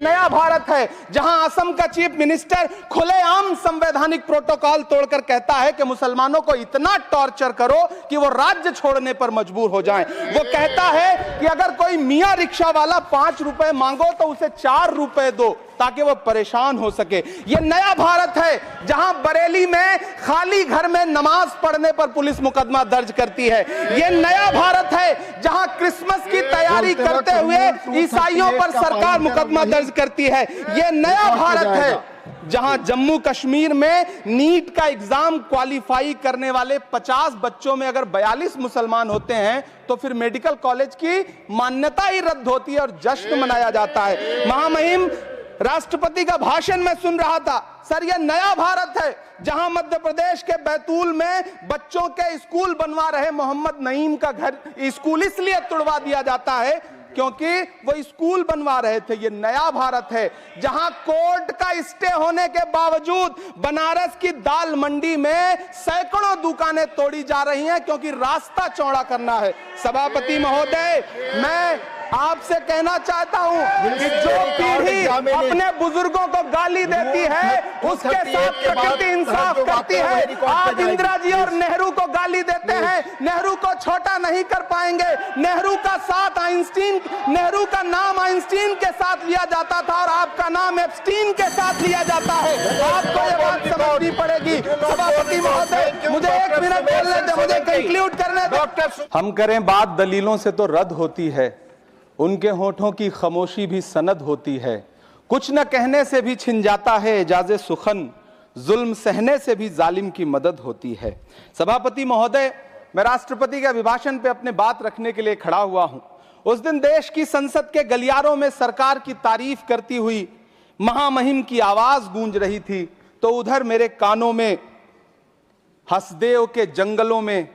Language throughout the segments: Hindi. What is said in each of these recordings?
नया भारत है जहां असम का चीफ मिनिस्टर खुलेआम संवैधानिक प्रोटोकॉल तोड़कर कहता है कि मुसलमानों को इतना टॉर्चर करो कि वो राज्य छोड़ने पर मजबूर हो जाएं। वो कहता है कि अगर कोई मियां रिक्शा वाला 5 रुपए मांगो तो उसे 4 रुपए दो ताकि वो परेशान हो सके। ये नया भारत है जहां बरेली में खाली घर में नमाज पढ़ने पर पुलिस मुकदमा दर्ज करती है। ये नया भारत है जहां क्रिसमस की तैयारी करते हुए ईसाइयों पर सरकार मुकदमा दर्ज करती है। ये नया भारत है जहां जम्मू कश्मीर में नीट का एग्जाम क्वालिफाई करने वाले 50 बच्चों में अगर 42 मुसलमान होते हैं तो फिर मेडिकल कॉलेज की मान्यता ही रद्द होती है और जश्न मनाया जाता है। महामहिम राष्ट्रपति का भाषण में सुन रहा था। सर, यह नया भारत है जहां मध्य प्रदेश के बैतूल में बच्चों के स्कूल बनवा रहे मोहम्मद नईम का घर स्कूल इसलिए तुड़वा दिया जाता है क्योंकि वो स्कूल बनवा रहे थे। ये नया भारत है जहां कोर्ट का स्टे होने के बावजूद बनारस की दाल मंडी में सैकड़ों दुकानें तोड़ी जा रही हैं क्योंकि रास्ता चौड़ा करना है। सभापति महोदय, मैं आपसे कहना चाहता हूं कि जो पीढ़ी अपने बुजुर्गों को गाली देती है उसके साथ प्रकृति इंसाफ करती है। आप इंदिरा जी और नेहरू को गाली देते हैं, नेहरू को छोटा नहीं कर पाएंगे। नेहरू का साथ आइंस्टीन, नेहरू का नाम आइंस्टीन के साथ लिया जाता था और आपका नाम एप्स्टीन के साथ लिया जाता है। आपको ये बात समझनी पड़ेगी। सभापति महोदय, मुझे 1 मिनट बोलने दें, मुझे कंक्लूड करने दें। हम करें बात दलीलों से तो रद्द होती है, उनके होठों की खामोशी भी सनद होती है। कुछ न कहने से भी छिन जाता है एजाज़े सुखन, जुल्म सहने से भी जालिम की मदद होती है। सभापति महोदय, मैं राष्ट्रपति के अभिभाषण पे अपने बात रखने के लिए खड़ा हुआ हूं। उस दिन देश की संसद के गलियारों में सरकार की तारीफ करती हुई महामहिम की आवाज गूंज रही थी तो उधर मेरे कानों में हसदेव के जंगलों में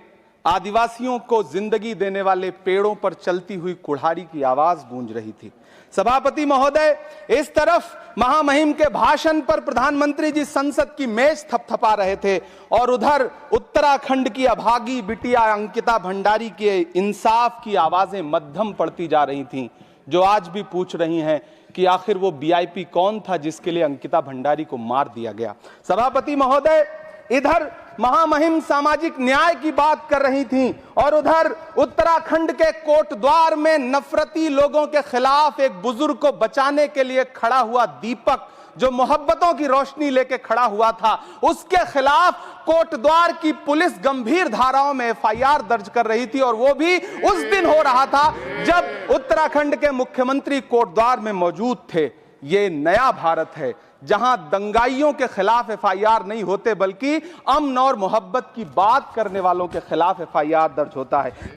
आदिवासियों को जिंदगी देने वाले पेड़ों पर चलती हुई कुल्हाड़ी की आवाज गूंज रही थी। सभापति महोदय, इस तरफ महामहिम के भाषण पर प्रधानमंत्री जी संसद की मेज थपथपा रहे थे और उधर उत्तराखंड की अभागी बिटिया अंकिता भंडारी के इंसाफ की आवाजें मध्यम पड़ती जा रही थीं, जो आज भी पूछ रही हैं कि आखिर वो वीआईपी कौन था जिसके लिए अंकिता भंडारी को मार दिया गया। सभापति महोदय, इधर महामहिम सामाजिक न्याय की बात कर रही थीं और उधर उत्तराखंड के कोटद्वार में नफरती लोगों के खिलाफ एक बुजुर्ग को बचाने के लिए खड़ा हुआ दीपक, जो मोहब्बतों की रोशनी लेके खड़ा हुआ था, उसके खिलाफ कोटद्वार की पुलिस गंभीर धाराओं में एफआईआर दर्ज कर रही थी और वो भी उस दिन हो रहा था जब उत्तराखंड के मुख्यमंत्री कोटद्वार में मौजूद थे। ये नया भारत है जहां दंगाइयों के खिलाफ एफआईआर नहीं होते बल्कि अमन और मोहब्बत की बात करने वालों के खिलाफ एफआईआर दर्ज होता है।